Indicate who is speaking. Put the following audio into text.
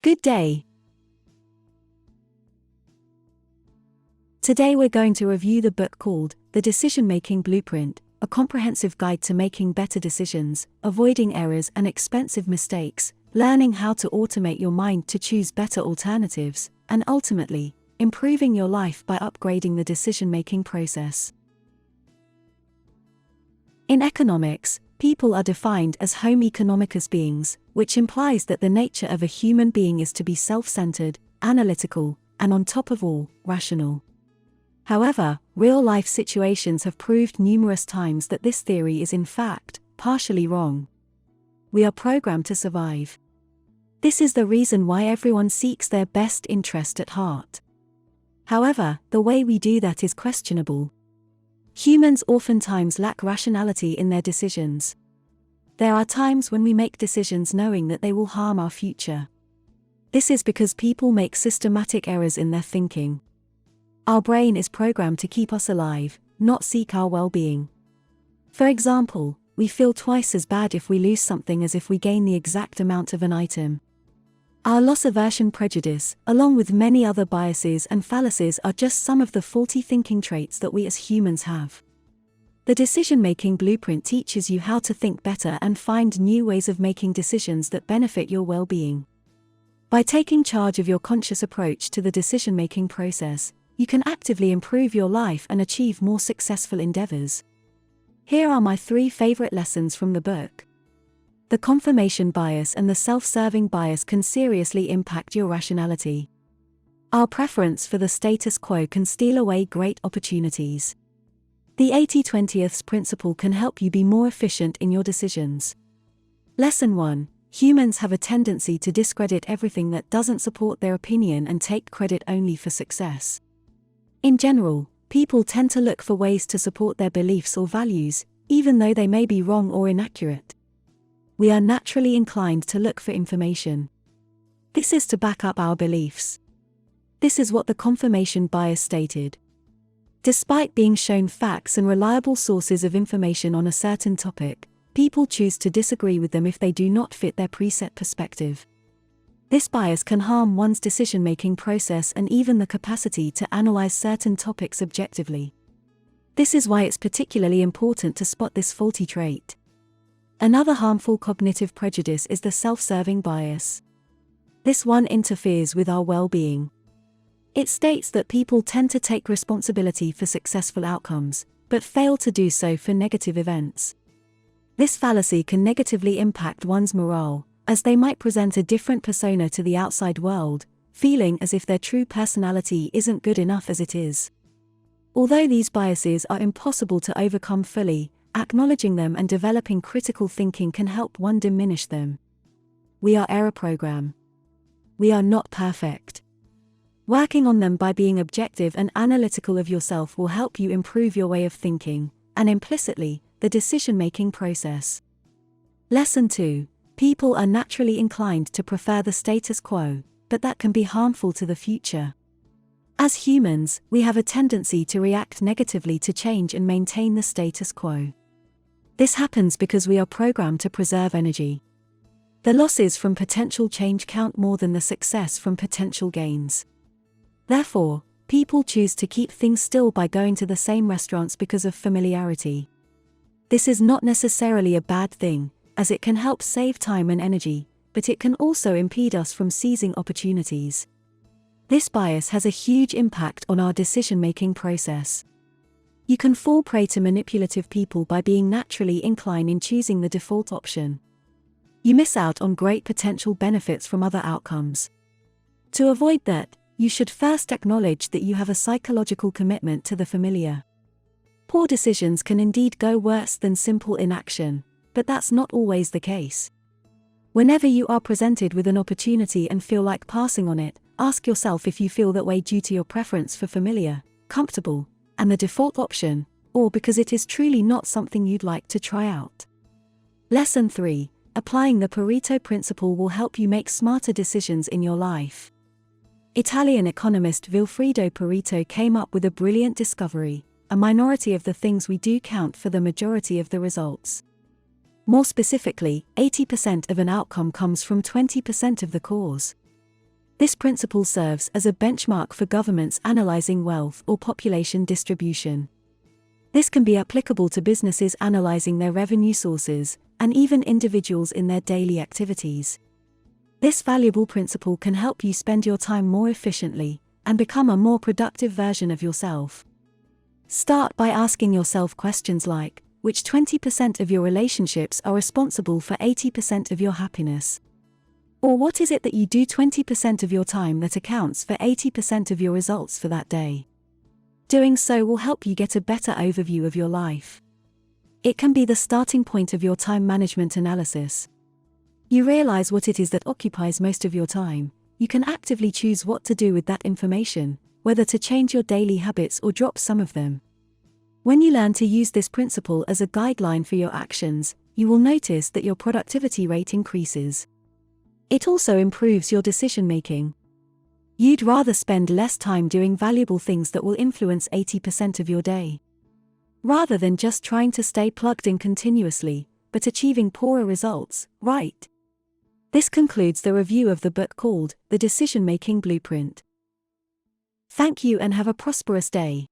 Speaker 1: Good day. Today we're going to review the book called The Decision-Making Blueprint, a comprehensive guide to making better decisions, avoiding errors and expensive mistakes, learning how to automate your mind to choose better alternatives, and ultimately, improving your life by upgrading the decision-making process. In economics, people are defined as homo economicus beings, which implies that the nature of a human being is to be self-centered, analytical, and on top of all, rational. However, real-life situations have proved numerous times that this theory is in fact, partially wrong. We are programmed to survive. This is the reason why everyone seeks their best interest at heart. However, the way we do that is questionable. Humans oftentimes lack rationality in their decisions. There are times when we make decisions knowing that they will harm our future. This is because people make systematic errors in their thinking. Our brain is programmed to keep us alive, not seek our well-being. For example, we feel twice as bad if we lose something as if we gain the exact amount of an item. Our loss aversion prejudice, along with many other biases and fallacies, are just some of the faulty thinking traits that we as humans have. The decision-making blueprint teaches you how to think better and find new ways of making decisions that benefit your well-being. By taking charge of your conscious approach to the decision-making process, you can actively improve your life and achieve more successful endeavors. Here are my 3 favorite lessons from the book. The confirmation bias and the self-serving bias can seriously impact your rationality. Our preference for the status quo can steal away great opportunities. The 80-20th principle can help you be more efficient in your decisions. Lesson 1. Humans have a tendency to discredit everything that doesn't support their opinion and take credit only for success. In general, people tend to look for ways to support their beliefs or values, even though they may be wrong or inaccurate. We are naturally inclined to look for information. This is to back up our beliefs. This is what the confirmation bias stated. Despite being shown facts and reliable sources of information on a certain topic, people choose to disagree with them if they do not fit their preset perspective. This bias can harm one's decision-making process and even the capacity to analyze certain topics objectively. This is why it's particularly important to spot this faulty trait. Another harmful cognitive prejudice is the self-serving bias. This one interferes with our well-being. It states that people tend to take responsibility for successful outcomes, but fail to do so for negative events. This fallacy can negatively impact one's morale, as they might present a different persona to the outside world, feeling as if their true personality isn't good enough as it is. Although these biases are impossible to overcome fully, acknowledging them and developing critical thinking can help one diminish them. We are error prone. We are not perfect. Working on them by being objective and analytical of yourself will help you improve your way of thinking, and implicitly, the decision-making process. Lesson 2. People are naturally inclined to prefer the status quo, but that can be harmful to the future. As humans, we have a tendency to react negatively to change and maintain the status quo. This happens because we are programmed to preserve energy. The losses from potential change count more than the success from potential gains. Therefore, people choose to keep things still by going to the same restaurants because of familiarity. This is not necessarily a bad thing, as it can help save time and energy, but it can also impede us from seizing opportunities. This bias has a huge impact on our decision-making process. You can fall prey to manipulative people by being naturally inclined in choosing the default option. You miss out on great potential benefits from other outcomes. To avoid that, you should first acknowledge that you have a psychological commitment to the familiar. Poor decisions can indeed go worse than simple inaction, but that's not always the case. Whenever you are presented with an opportunity and feel like passing on it, ask yourself if you feel that way due to your preference for familiar, comfortable, and the default option, or because it is truly not something you'd like to try out. Lesson 3. Applying the Pareto principle will help you make smarter decisions in your life. Italian economist Vilfredo Pareto came up with a brilliant discovery: a minority of the things we do count for the majority of the results. More specifically, 80% of an outcome comes from 20% of the cause. This principle serves as a benchmark for governments analyzing wealth or population distribution. This can be applicable to businesses analyzing their revenue sources, and even individuals in their daily activities. This valuable principle can help you spend your time more efficiently and become a more productive version of yourself. Start by asking yourself questions like, which 20% of your relationships are responsible for 80% of your happiness? Or what is it that you do 20% of your time that accounts for 80% of your results for that day? Doing so will help you get a better overview of your life. It can be the starting point of your time management analysis. You realize what it is that occupies most of your time. You can actively choose what to do with that information, whether to change your daily habits or drop some of them. When you learn to use this principle as a guideline for your actions, you will notice that your productivity rate increases. It also improves your decision-making. You'd rather spend less time doing valuable things that will influence 80% of your day, rather than just trying to stay plugged in continuously, but achieving poorer results, right? This concludes the review of the book called The Decision-Making Blueprint. Thank you and have a prosperous day.